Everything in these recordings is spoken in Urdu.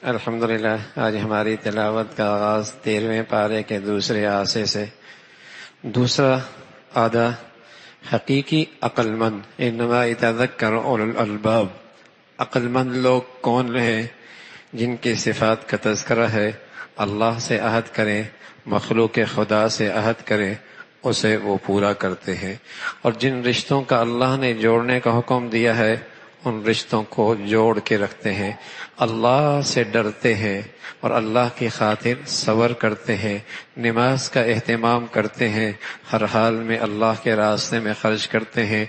الحمدللہ آج ہماری تلاوت کا آغاز 13ویں پارے کے دوسرے آسے سے۔ دوسرا آدھا حقیقی عقل مند، انما یتذکر اولو الالباب، عقل مند لوگ کون ہیں؟ جن کی صفات کا تذکرہ ہے، اللہ سے عہد کریں، مخلوق خدا سے عہد کریں، اسے وہ پورا کرتے ہیں، اور جن رشتوں کا اللہ نے جوڑنے کا حکم دیا ہے ان رشتوں کو جوڑ کے رکھتے ہیں، اللہ سے ڈرتے ہیں اور اللہ کی خاطر صبر کرتے ہیں، نماز کا اہتمام کرتے ہیں، ہر حال میں اللہ کے راستے میں خرچ کرتے ہیں،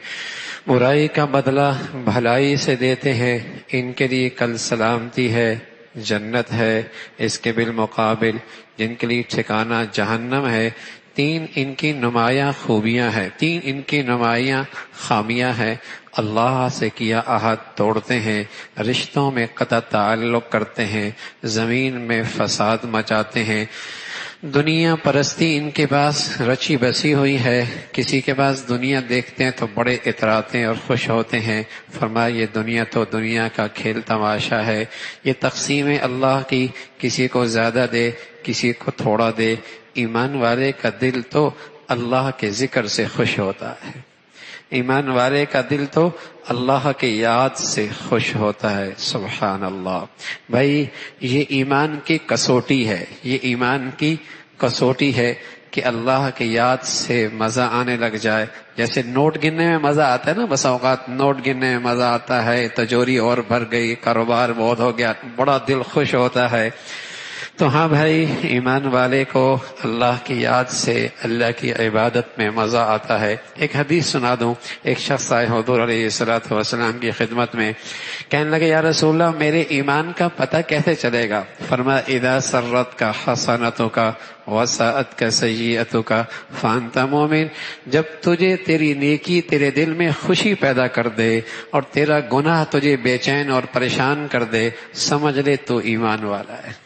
برائی کا بدلہ بھلائی سے دیتے ہیں، ان کے لیے کل سلامتی ہے، جنت ہے، اس کے بالمقابل جن کے لیے ٹھکانہ جہنم ہے۔ تین ان کی نمایاں خوبیاں ہیں، تین ان کی نمایاں خامیاں ہیں۔ اللہ سے کیا عہد توڑتے ہیں، رشتوں میں قطع تعلق کرتے ہیں، زمین میں فساد مچاتے ہیں، دنیا پرستی ان کے پاس رچی بسی ہوئی ہے، کسی کے پاس دنیا دیکھتے ہیں تو بڑے اتراتے اور خوش ہوتے ہیں۔ فرمایا یہ دنیا تو دنیا کا کھیل تماشا ہے، یہ تقسیم اللہ کی، کسی کو زیادہ دے کسی کو تھوڑا دے۔ ایمان والے کا دل تو اللہ کے ذکر سے خوش ہوتا ہے، ایمان والے کا دل تو اللہ کے یاد سے خوش ہوتا ہے۔ سبحان اللہ۔ بھائی یہ ایمان کی کسوٹی ہے، یہ ایمان کی کسوٹی ہے کہ اللہ کی یاد سے مزہ آنے لگ جائے۔ جیسے نوٹ گننے میں مزہ آتا ہے نا، بس اوقات نوٹ گننے میں مزہ آتا ہے، تجوری اور بھر گئی، کاروبار بہت ہو گیا، بڑا دل خوش ہوتا ہے۔ تو ہاں بھائی، ایمان والے کو اللہ کی یاد سے اللہ کی عبادت میں مزہ آتا ہے۔ ایک حدیث سنا دوں۔ ایک شخص آئے حضور علیہ السلام کی خدمت میں، کہنے لگے یا رسول اللہ میرے ایمان کا پتہ کیسے چلے گا؟ فرمایا اذا سرت کا حسنتوں کا وساءت کا سیئتوں کا فانت مومن، جب تجھے تیری نیکی تیرے دل میں خوشی پیدا کر دے اور تیرا گناہ تجھے بے چین اور پریشان کر دے، سمجھ لے تو ایمان والا ہے۔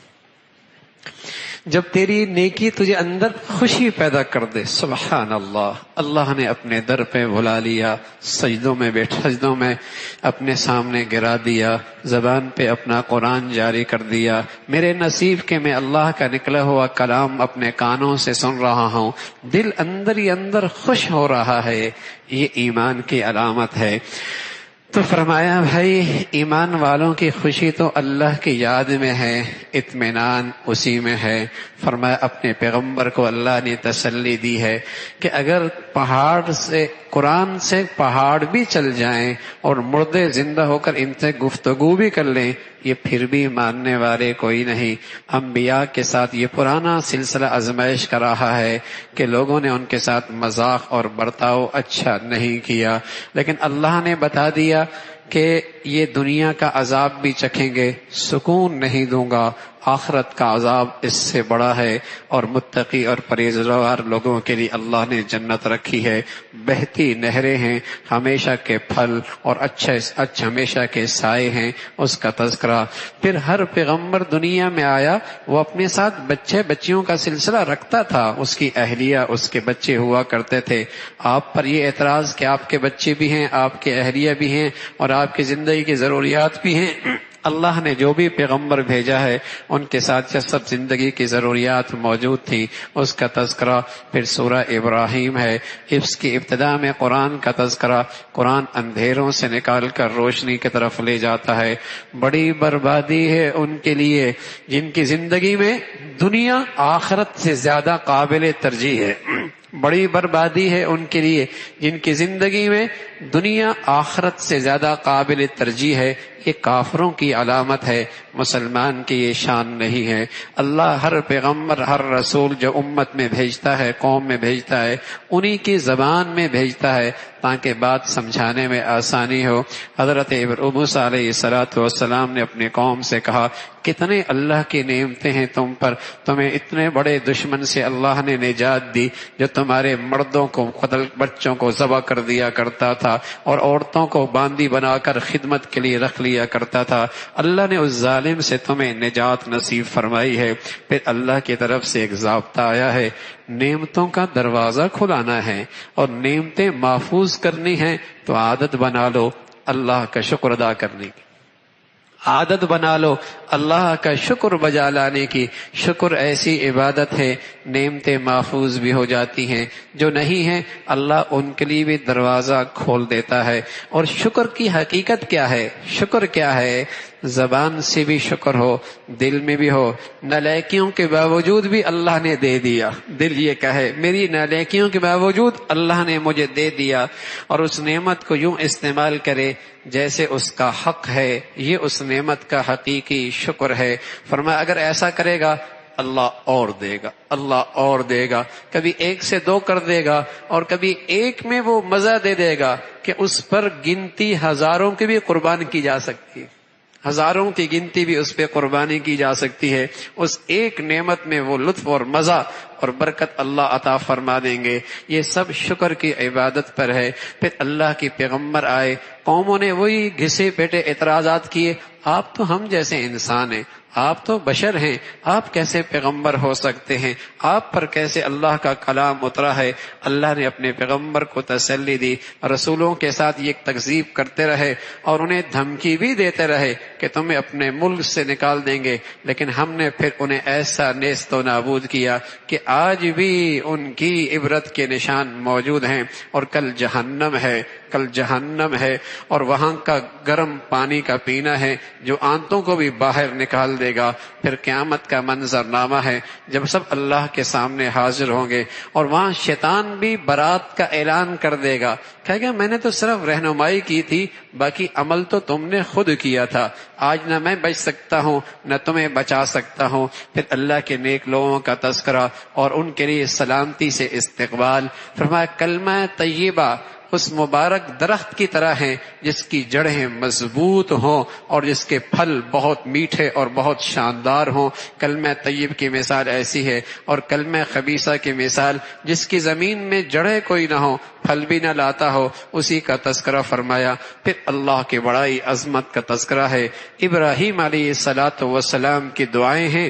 جب تیری نیکی تجھے اندر خوشی پیدا کر دے، سبحان اللہ، اللہ نے اپنے در پہ بھلا لیا، سجدوں میں اپنے سامنے گرا دیا، زبان پہ اپنا قرآن جاری کر دیا، میرے نصیب کے میں اللہ کا نکلا ہوا کلام اپنے کانوں سے سن رہا ہوں، دل اندر ہی اندر خوش ہو رہا ہے، یہ ایمان کی علامت ہے۔ تو فرمایا بھائی ایمان والوں کی خوشی تو اللہ کی یاد میں ہے، اطمینان اسی میں ہے۔ فرمایا اپنے پیغمبر کو اللہ نے تسلی دی ہے کہ اگر پہاڑ سے، قرآن سے پہاڑ بھی چل جائیں اور مردے زندہ ہو کر ان سے گفتگو بھی کر لیں، یہ پھر بھی ماننے والے کوئی نہیں۔ انبیاء کے ساتھ یہ پرانا سلسلہ آزمائش کا رہا ہے کہ لوگوں نے ان کے ساتھ مذاق اور برتاؤ اچھا نہیں کیا، لیکن اللہ نے بتا دیا کہ یہ دنیا کا عذاب بھی چکھیں گے، سکون نہیں دوں گا، آخرت کا عذاب اس سے بڑا ہے، اور متقی اور پرہیزگار لوگوں کے لیے اللہ نے جنت رکھی ہے، بہتی نہریں ہیں، ہمیشہ کے پھل اور اچھے ہمیشہ کے سائے ہیں، اس کا تذکرہ۔ پھر ہر پیغمبر دنیا میں آیا وہ اپنے ساتھ بچے بچیوں کا سلسلہ رکھتا تھا، اس کی اہلیہ اس کے بچے ہوا کرتے تھے۔ آپ پر یہ اعتراض کہ آپ کے بچے بھی ہیں، آپ کے اہلیہ بھی ہیں اور آپ کی زندگی کی ضروریات بھی ہیں، اللہ نے جو بھی پیغمبر بھیجا ہے ان کے ساتھ سب زندگی کی ضروریات موجود تھی، اس کا تذکرہ۔ پھر سورہ ابراہیم ہے، اس کی ابتدا میں قرآن کا تذکرہ۔ قرآن اندھیروں سے نکال کر روشنی کی طرف لے جاتا ہے۔ بڑی بربادی ہے ان کے لیے جن کی زندگی میں دنیا آخرت سے زیادہ قابل ترجیح ہے، بڑی بربادی ہے ان کے لیے جن کی زندگی میں دنیا آخرت سے زیادہ قابل ترجیح ہے۔ یہ کافروں کی علامت ہے، مسلمان کی یہ شان نہیں ہے۔ اللہ ہر پیغمبر، ہر رسول جو امت میں بھیجتا ہے، قوم میں بھیجتا ہے، انہی کی زبان میں بھیجتا ہے تاکہ بات سمجھانے میں آسانی ہو۔ حضرت موسیٰ علیہ السلام نے اپنے قوم سے کہا کتنے اللہ کی نعمتیں ہیں تم پر، تمہیں اتنے بڑے دشمن سے اللہ نے نجات دی جو تمہارے مردوں کو قتل، بچوں کو ذبح کر دیا کرتا تھا اور عورتوں کو باندی بنا کر خدمت کے لیے رکھ لیا کرتا تھا، اللہ نے اس ظالم سے تمہیں نجات نصیب فرمائی ہے۔ پھر اللہ کی طرف سے ایک ضابطہ آیا ہے، نعمتوں کا دروازہ کھلانا ہے اور نعمتیں محفوظ کرنی ہیں تو عادت بنا لو اللہ کا شکر ادا کرنے کی۔ عادت بنا لو اللہ کا شکر بجا لانے کی۔ شکر ایسی عبادت ہے نعمتیں محفوظ بھی ہو جاتی ہیں، جو نہیں ہیں اللہ ان کے لیے بھی دروازہ کھول دیتا ہے۔ اور شکر کی حقیقت کیا ہے؟ شکر کیا ہے؟ زبان سے بھی شکر ہو، دل میں بھی ہو۔ نالائکیوں کے باوجود بھی اللہ نے دے دیا، دل یہ کہے میری نالائکیوں کے باوجود اللہ نے مجھے دے دیا، اور اس نعمت کو یوں استعمال کرے جیسے اس کا حق ہے، یہ اس نعمت کا حقیقی شکر ہے۔ فرمایا اگر ایسا کرے گا اللہ اور دے گا، اللہ اور دے گا، کبھی 1 سے 2 کر دے گا، اور کبھی 1 میں وہ مزہ دے دے گا کہ اس پر گنتی ہزاروں کی بھی قربان کی جا سکتی ہے، ہزاروں کی گنتی بھی اس پہ قربانی کی جا سکتی ہے۔ اس ایک نعمت میں وہ لطف اور مزہ اور برکت اللہ عطا فرما دیں گے۔ یہ سب شکر کی عبادت پر ہے۔ پھر اللہ کے پیغمبر آئے، قوموں نے وہی گھسے پیٹے اعتراضات کیے، آپ تو ہم جیسے انسان ہیں، آپ تو بشر ہیں، آپ کیسے پیغمبر ہو سکتے ہیں؟ آپ پر کیسے اللہ کا کلام اترا ہے؟ اللہ نے اپنے پیغمبر کو تسلی دی، رسولوں کے ساتھ یہ تکذیب کرتے رہے اور انہیں دھمکی بھی دیتے رہے کہ تمہیں اپنے ملک سے نکال دیں گے، لیکن ہم نے پھر انہیں ایسا نیست و نابود کیا کہ آج بھی ان کی عبرت کے نشان موجود ہیں۔ اور کل جہنم ہے، کل جہنم ہے، اور وہاں کا گرم پانی کا پینا ہے جو آنتوں کو بھی باہر نکال دے گا۔ پھر قیامت کا منظرنامہ ہے جب سب اللہ کے سامنے حاضر ہوں گے، اور وہاں شیطان بھی برات کا اعلان کر دے گا، کہے گا میں نے تو صرف رہنمائی کی تھی، باقی عمل تو تم نے خود کیا تھا، آج نہ میں بچ سکتا ہوں نہ تمہیں بچا سکتا ہوں۔ پھر اللہ کے نیک لوگوں کا تذکرہ اور ان کے لیے سلامتی سے استقبال۔ فرمایا کلمہ طیبہ اس مبارک درخت کی طرح ہیں جس کی جڑیں مضبوط ہوں اور جس کے پھل بہت میٹھے اور بہت شاندار ہوں۔ کلمہ طیب کی مثال ایسی ہے، اور کلمہ خبیثہ کی مثال جس کی زمین میں جڑیں کوئی نہ ہو، پھل بھی نہ لاتا ہو، اسی کا تذکرہ فرمایا۔ پھر اللہ کی بڑائی عظمت کا تذکرہ ہے۔ ابراہیم علیہ السلام کی دعائیں ہیں۔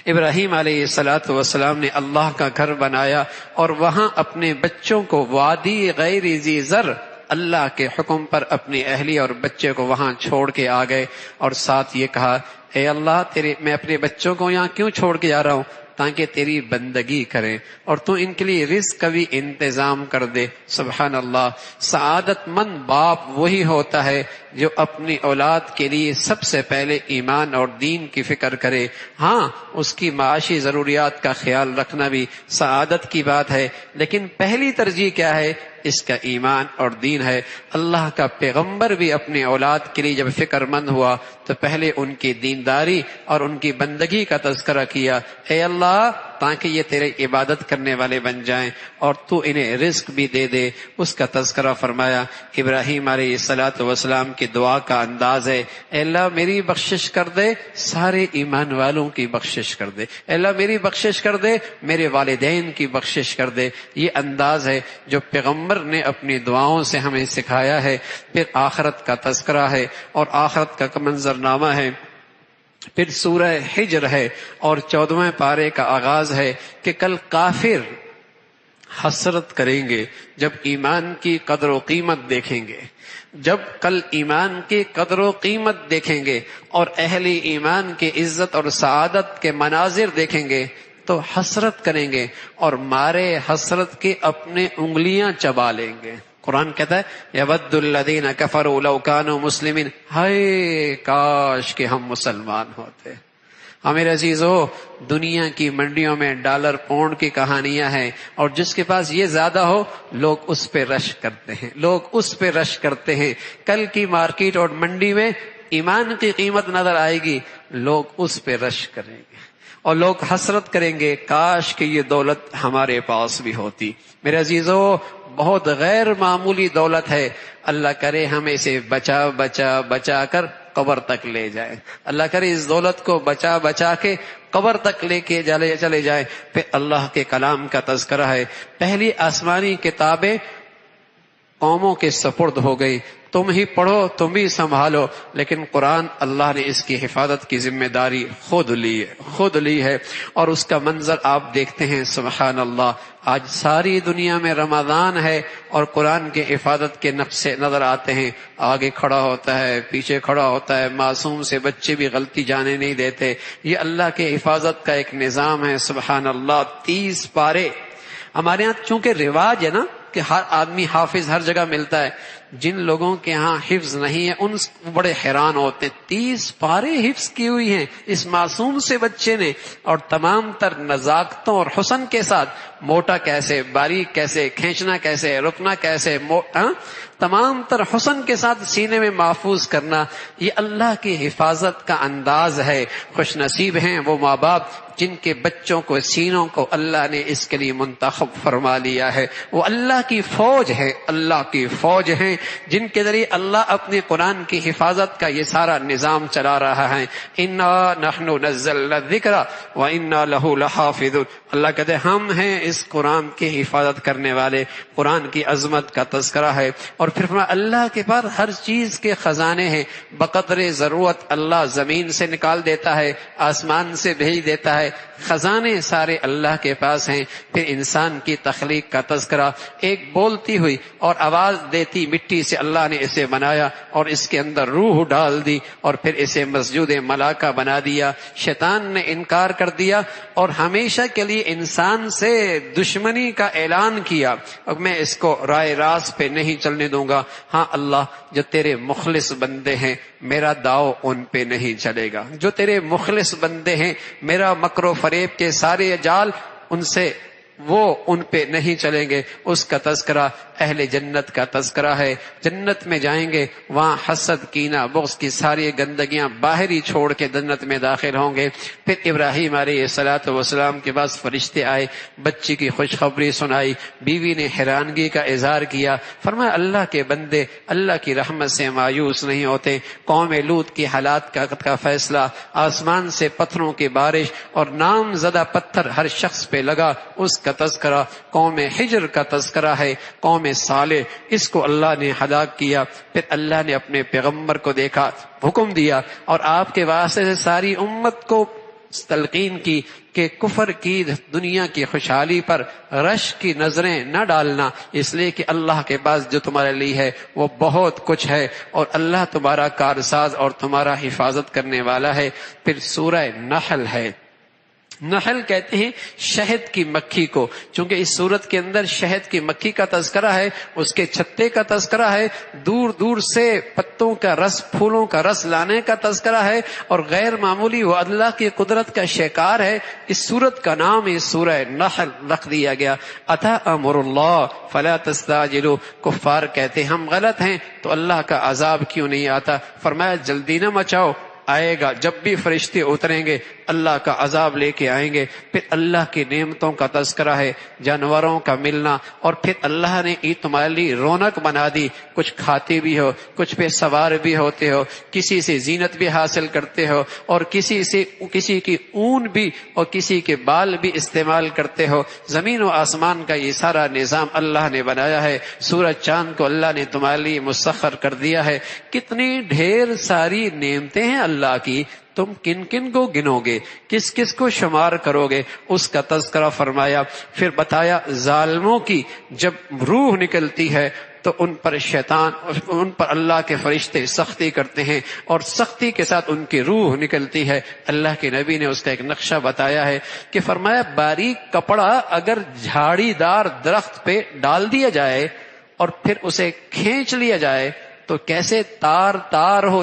ابراہیم علیہ السلام نے اللہ کا گھر بنایا اور وہاں اپنے بچوں کو وادی غیر ذی زر، اللہ کے حکم پر اپنی اہلی اور بچے کو وہاں چھوڑ کے آ گئے، اور ساتھ یہ کہا اے اللہ میں اپنے بچوں کو یہاں کیوں چھوڑ کے جا رہا ہوں؟ تاکہ تیری بندگی کریں اور تو ان کے لیے رزق کا بھی انتظام کر دے۔ سبحان اللہ، سعادت مند باپ وہی ہوتا ہے جو اپنی اولاد کے لیے سب سے پہلے ایمان اور دین کی فکر کرے۔ ہاں، اس کی معاشی ضروریات کا خیال رکھنا بھی سعادت کی بات ہے، لیکن پہلی ترجیح کیا ہے؟ اس کا ایمان اور دین ہے۔ اللہ کا پیغمبر بھی اپنی اولاد کے لیے جب فکر مند ہوا تو پہلے ان کی دینداری اور ان کی بندگی کا تذکرہ کیا، اے اللہ تاکہ یہ تیرے عبادت کرنے والے بن جائیں اور تو انہیں رزق بھی دے دے، اس کا تذکرہ فرمایا۔ ابراہیم علیہ السلام کی دعا کا انداز ہے، اے اللہ میری بخشش کر دے، سارے ایمان والوں کی بخشش کر دے، اے اللہ میری بخشش کر دے، میرے والدین کی بخشش کر دے۔ یہ انداز ہے جو پیغمبر نے اپنی دعاؤں سے ہمیں سکھایا ہے۔ پھر آخرت کا تذکرہ ہے اور آخرت کا منظرنامہ ہے۔ پھر سورہ حجر ہے اور 14ویں پارے کا آغاز ہے کہ کل کافر حسرت کریں گے جب ایمان کی قدر و قیمت دیکھیں گے، جب کل ایمان کی قدر و قیمت دیکھیں گے اور اہل ایمان کی عزت اور سعادت کے مناظر دیکھیں گے تو حسرت کریں گے اور مارے حسرت کے اپنے انگلیاں چبا لیں گے۔ قرآن کہتا ہے یود الذین کفروا لو کانوا مسلمین، ہائے کاش کہ ہم مسلمان ہوتے۔ ہمارے عزیزو، دنیا کی منڈیوں میں ڈالر پاؤنڈ کی کہانیاں ہیں، اور جس کے پاس یہ زیادہ ہو لوگ اس پہ رش کرتے ہیں، لوگ اس پہ رش کرتے ہیں۔ کل کی مارکیٹ اور منڈی میں ایمان کی قیمت نظر آئے گی، لوگ اس پہ رش کریں گے اور لوگ حسرت کریں گے کاش کہ یہ دولت ہمارے پاس بھی ہوتی۔ میرے عزیزو، بہت غیر معمولی دولت ہے، اللہ کرے ہم اسے بچا بچا بچا کر قبر تک لے جائے، اللہ کرے اس دولت کو بچا بچا کے قبر تک لے کے چلے جائے۔ پھر اللہ کے کلام کا تذکرہ ہے۔ پہلی آسمانی کتابیں قوموں کے سپرد ہو گئی، تم ہی پڑھو، تم ہی سنبھالو، لیکن قرآن اللہ نے اس کی حفاظت کی ذمہ داری خود لی ہے۔ اور اس کا منظر آپ دیکھتے ہیں، سبحان اللہ، آج ساری دنیا میں رمضان ہے اور قرآن کے حفاظت کے نقشے نظر آتے ہیں، آگے کھڑا ہوتا ہے، پیچھے کھڑا ہوتا ہے، معصوم سے بچے بھی غلطی جانے نہیں دیتے۔ یہ اللہ کے حفاظت کا ایک نظام ہے، سبحان اللہ۔ 30 پارے ہمارے ہاں چونکہ رواج ہے نا کہ ہر آدمی حافظ ہر جگہ ملتا ہے، جن لوگوں کے ہاں حفظ نہیں ہے ان بڑے حیران ہوتے، 30 پارے حفظ کی ہوئی ہیں اس معصوم سے بچے نے، اور تمام تر نزاکتوں اور حسن کے ساتھ، موٹا کیسے، باریک کیسے، کھینچنا کیسے، رکنا کیسے، تمام تر حسن کے ساتھ سینے میں محفوظ کرنا، یہ اللہ کی حفاظت کا انداز ہے۔ خوش نصیب ہیں وہ ماں باپ جن کے بچوں کو، سینوں کو اللہ نے اس کے لیے منتخب فرما لیا ہے۔ وہ اللہ کی فوج ہے، اللہ کی فوج ہیں جن کے ذریعے اللہ اپنے قرآن کی حفاظت کا یہ سارا نظام چلا رہا ہے۔ انا نحن نزلنا الذکر وانا لہ لحافظون، اللہ کہتے ہیں ہم ہیں اس قرآن کی حفاظت کرنے والے۔ قرآن کی عظمت کا تذکرہ ہے، اور پھر فرمایا اللہ کے پاس ہر چیز کے خزانے ہیں، بقدر ضرورت اللہ زمین سے نکال دیتا ہے، آسمان سے بھیج دیتا ہے، خزانے سارے اللہ کے پاس ہیں۔ پھر انسان کی تخلیق کا تذکرہ، ایک بولتی ہوئی اور آواز دیتی مٹی سے اللہ نے اسے بنایا اور اس کے اندر روح ڈال دی، اور پھر اسے مسجود ملائکہ بنا دیا۔ شیطان نے انکار کر دیا اور ہمیشہ کے لیے انسان سے دشمنی کا اعلان کیا، اب میں اس کو رائے راست پہ نہیں چلنے دوں گا۔ ہاں اللہ، جو تیرے مخلص بندے ہیں میرا داؤ ان پہ نہیں چلے گا، جو تیرے مخلص بندے ہیں میرا مکر و فریب کے سارے جال ان پہ نہیں چلیں گے۔ اس کا تذکرہ اہل جنت کا تذکرہ ہے، جنت میں جائیں گے وہاں حسد، کینہ، بغض کی ساری گندگیاں باہر ہی چھوڑ کے جنت میں داخل ہوں گے۔ پھر ابراہیم علیہ الصلوۃ والسلام کے پاس فرشتے آئے، بچی کی خوشخبری سنائی، بیوی نے حیرانگی کا اظہار کیا، فرمایا اللہ کے بندے اللہ کی رحمت سے مایوس نہیں ہوتے۔ قوم لوط کی حالات کا فیصلہ، آسمان سے پتھروں کی بارش اور نام زدہ پتھر ہر شخص پہ لگا، اس کا تذکرہ۔ قوم ہجر کا تذکرہ ہے، قوم صالح، اس کو اللہ نے ہلاک کیا۔ پھر اللہ نے اپنے پیغمبر کو دیکھا، حکم دیا اور آپ کے واسطے سے ساری امت کو تلقین کی کہ کفر کی دنیا کی خوشحالی پر رشک کی نظریں نہ ڈالنا، اس لیے کہ اللہ کے پاس جو تمہارے لیے ہے وہ بہت کچھ ہے، اور اللہ تمہارا کارساز اور تمہارا حفاظت کرنے والا ہے۔ پھر سورہ نحل ہے، نحل کہتے ہیں شہد کی مکھی کو، چونکہ اس صورت کے اندر شہد کی مکھی کا تذکرہ ہے، اس کے چھتے کا تذکرہ ہے، دور دور سے پتوں کا رس، پھولوں کا رس لانے کا تذکرہ ہے، اور غیر معمولی وہ اللہ کی قدرت کا شکار ہے۔ اس صورت کا نام اس سورہ نحل رکھ دیا گیا۔ اتی امر اللہ فلا تستعجلوا، کفار کہتے ہم غلط ہیں تو اللہ کا عذاب کیوں نہیں آتا؟ فرمایا جلدی نہ مچاؤ، آئے گا، جب بھی فرشتے اتریں گے اللہ کا عذاب لے کے آئیں گے۔ پھر اللہ کی نعمتوں کا تذکرہ ہے، جانوروں کا ملنا، اور پھر اللہ نے عید تمہارے لیے رونق بنا دی، کچھ کھاتے بھی ہو، کچھ پہ سوار بھی ہوتے ہو، کسی سے زینت بھی حاصل کرتے ہو، اور کسی کی اون بھی اور کسی کے بال بھی استعمال کرتے ہو۔ زمین و آسمان کا یہ سارا نظام اللہ نے بنایا ہے۔ سورج چاند کو اللہ نے تمہارے لیے مسخر کر دیا ہے۔ کتنی ڈھیر ساری نعمتیں ہیں اللہ کی، تم کن کن کو گنو گے، کس کس کو شمار کرو گے؟ اس کا تذکرہ فرمایا۔ پھر بتایا ظالموں کی جب روح نکلتی ہے تو ان پر اللہ کے فرشتے سختی کرتے ہیں، اور سختی کے ساتھ ان کی روح نکلتی ہے۔ اللہ کے نبی نے اس کا ایک نقشہ بتایا ہے کہ فرمایا باریک کپڑا اگر جھاڑی دار درخت پہ ڈال دیا جائے اور پھر اسے کھینچ لیا جائے تو کیسے تار تار ہو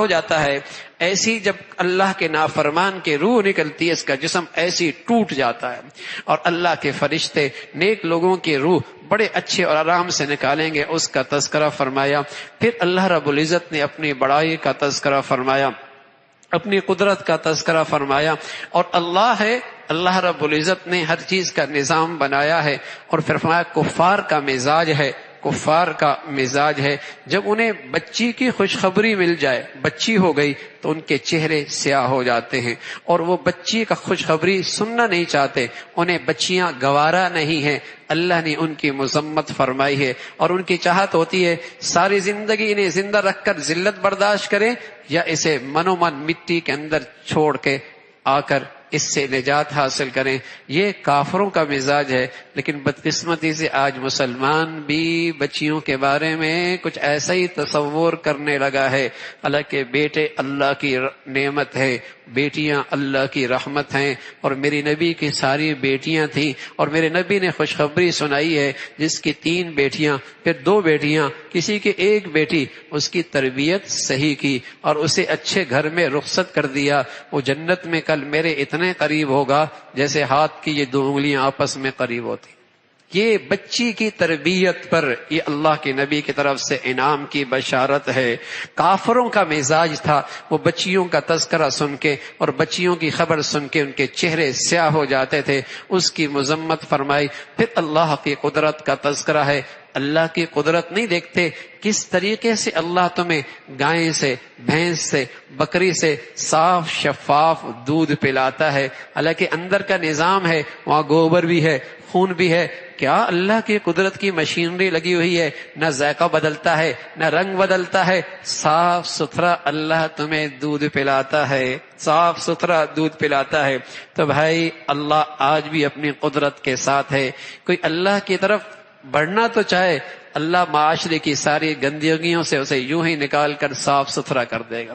جاتا ہے، ایسی جب اللہ کے نافرمان کے روح نکلتی ہے اس کا جسم ایسی ٹوٹ جاتا ہے، اور اللہ کے فرشتے نیک لوگوں کی روح بڑے اچھے اور آرام سے نکالیں گے، اس کا تذکرہ فرمایا۔ پھر اللہ رب العزت نے اپنی بڑائی کا تذکرہ فرمایا، اپنی قدرت کا تذکرہ فرمایا، اور اللہ رب العزت نے ہر چیز کا نظام بنایا ہے۔ اور پھر فرمایا کفار کا مزاج ہے، کفار کا مزاج ہے، جب انہیں بچی کی خوشخبری مل جائے، بچی ہو گئی تو ان کے چہرے سیاہ ہو جاتے ہیں اور وہ بچی کا خوشخبری سننا نہیں چاہتے، انہیں بچیاں گوارا نہیں ہیں۔ اللہ نے ان کی مذمت فرمائی ہے اور ان کی چاہت ہوتی ہے ساری زندگی انہیں زندہ رکھ کر ذلت برداشت کریں یا اسے منو من مٹی کے اندر چھوڑ کے آ کر اس سے نجات حاصل کریں۔ یہ کافروں کا مزاج ہے، لیکن بدقسمتی سے آج مسلمان بھی بچیوں کے بارے میں کچھ ایسا ہی تصور کرنے لگا ہے، حالانکہ بیٹے اللہ کی نعمت ہے، بیٹیاں اللہ کی رحمت ہیں، اور میری نبی کی ساری بیٹیاں تھیں، اور میرے نبی نے خوشخبری سنائی ہے جس کی 3 بیٹیاں، پھر 2 بیٹیاں، کسی کی 1 بیٹی، اس کی تربیت صحیح کی اور اسے اچھے گھر میں رخصت کر دیا، وہ جنت میں کل میرے اتنے قریب ہوگا جیسے ہاتھ کی یہ 2 انگلیاں آپس میں قریب ہوتی۔ یہ بچی کی تربیت پر یہ اللہ کے نبی کی طرف سے انعام کی بشارت ہے۔ کافروں کا مزاج تھا، وہ بچیوں کا تذکرہ سن کے اور بچیوں کی خبر سن کے ان کے چہرے سیاہ ہو جاتے تھے، اس کی مذمت فرمائی۔ پھر اللہ کی قدرت کا تذکرہ ہے، اللہ کی قدرت نہیں دیکھتے کس طریقے سے اللہ تمہیں گائے سے، بھینس سے، بکری سے صاف شفاف دودھ پلاتا ہے، حالانکہ اندر کا نظام ہے، وہاں گوبر بھی ہے، خون بھی ہے۔ کیا اللہ کی قدرت کی مشینری لگی ہوئی ہے، نہ ذائقہ بدلتا ہے نہ رنگ بدلتا ہے، صاف ستھرا اللہ تمہیں دودھ پلاتا ہے، صاف ستھرا دودھ پلاتا ہے۔ تو بھائی اللہ آج بھی اپنی قدرت کے ساتھ ہے۔ کوئی اللہ کی طرف بڑھنا تو چاہے، اللہ معاشرے کی ساری گندگیوں سے اسے یوں ہی نکال کر صاف ستھرا کر دے گا۔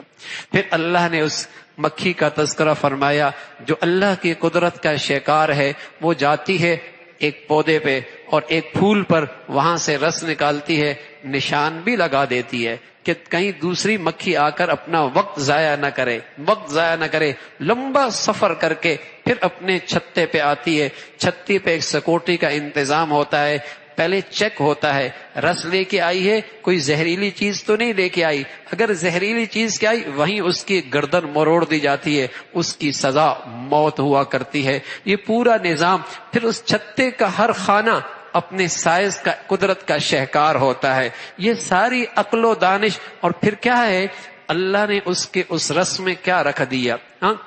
پھر اللہ نے اس مکھی کا تذکرہ فرمایا جو اللہ کی قدرت کا شکار ہے، وہ جاتی ہے ایک پودے پہ اور ایک پھول پر، وہاں سے رس نکالتی ہے، نشان بھی لگا دیتی ہے کہ کہیں دوسری مکھی آ کر اپنا وقت ضائع نہ کرے، لمبا سفر کر کے پھر اپنے چھتے پہ آتی ہے۔ چھتی پہ ایک سیکورٹی کا انتظام ہوتا ہے، پہلے چیک ہوتا ہے رس لے کے آئی ہے، کوئی زہریلی چیز تو نہیں لے کے آئی، اگر زہریلی چیز کے آئی وہیں اس کی گردن مروڑ دی جاتی ہے، اس کی سزا موت ہوا کرتی ہے۔ یہ پورا نظام، پھر اس چھتے کا ہر خانہ اپنے سائز کا قدرت کا شہکار ہوتا ہے۔ یہ ساری عقل و دانش، اور پھر کیا ہے اللہ نے اس کے اس رس میں کیا رکھ دیا؟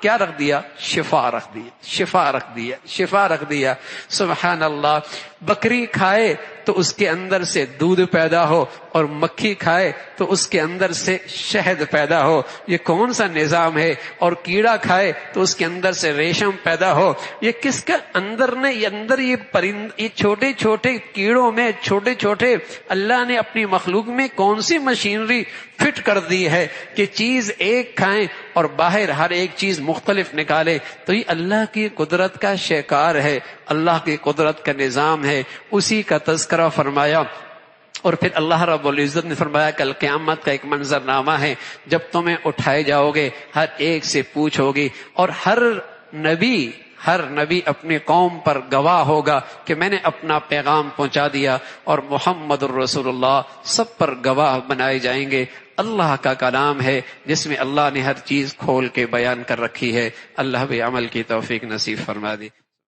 کیا رکھ دیا؟ شفا رکھ دیا۔ سبحان اللہ۔ بکری کھائے تو اس کے اندر سے دودھ پیدا ہو، اور مکھی کھائے تو اس کے اندر سے شہد پیدا ہو۔ یہ کون سا نظام ہے؟ اور کیڑا کھائے تو اس کے اندر سے ریشم پیدا ہو۔ یہ کس کا اندر نے یہ چھوٹے چھوٹے کیڑوں میں چھوٹے اللہ نے اپنی مخلوق میں کون سی مشینری فٹ کر دی ہے کہ چیز ایک کھائیں اور باہر ہر ایک چیز مختلف نکالے؟ تو یہ اللہ کی قدرت کا شکار ہے، اللہ کی قدرت کا نظام ہے، اسی کا تذکرہ فرمایا۔ اور پھر اللہ رب العزت نے فرمایا کل قیامت کا ایک منظرنامہ ہے، جب تمہیں اٹھائے جاؤ گے ہر ایک سے پوچھو گی، اور ہر نبی اپنی قوم پر گواہ ہوگا کہ میں نے اپنا پیغام پہنچا دیا، اور محمد الرسول اللہ سب پر گواہ بنائے جائیں گے۔ اللہ کا کلام ہے جس میں اللہ نے ہر چیز کھول کے بیان کر رکھی ہے۔ اللہ بھی عمل کی توفیق نصیب فرما دی۔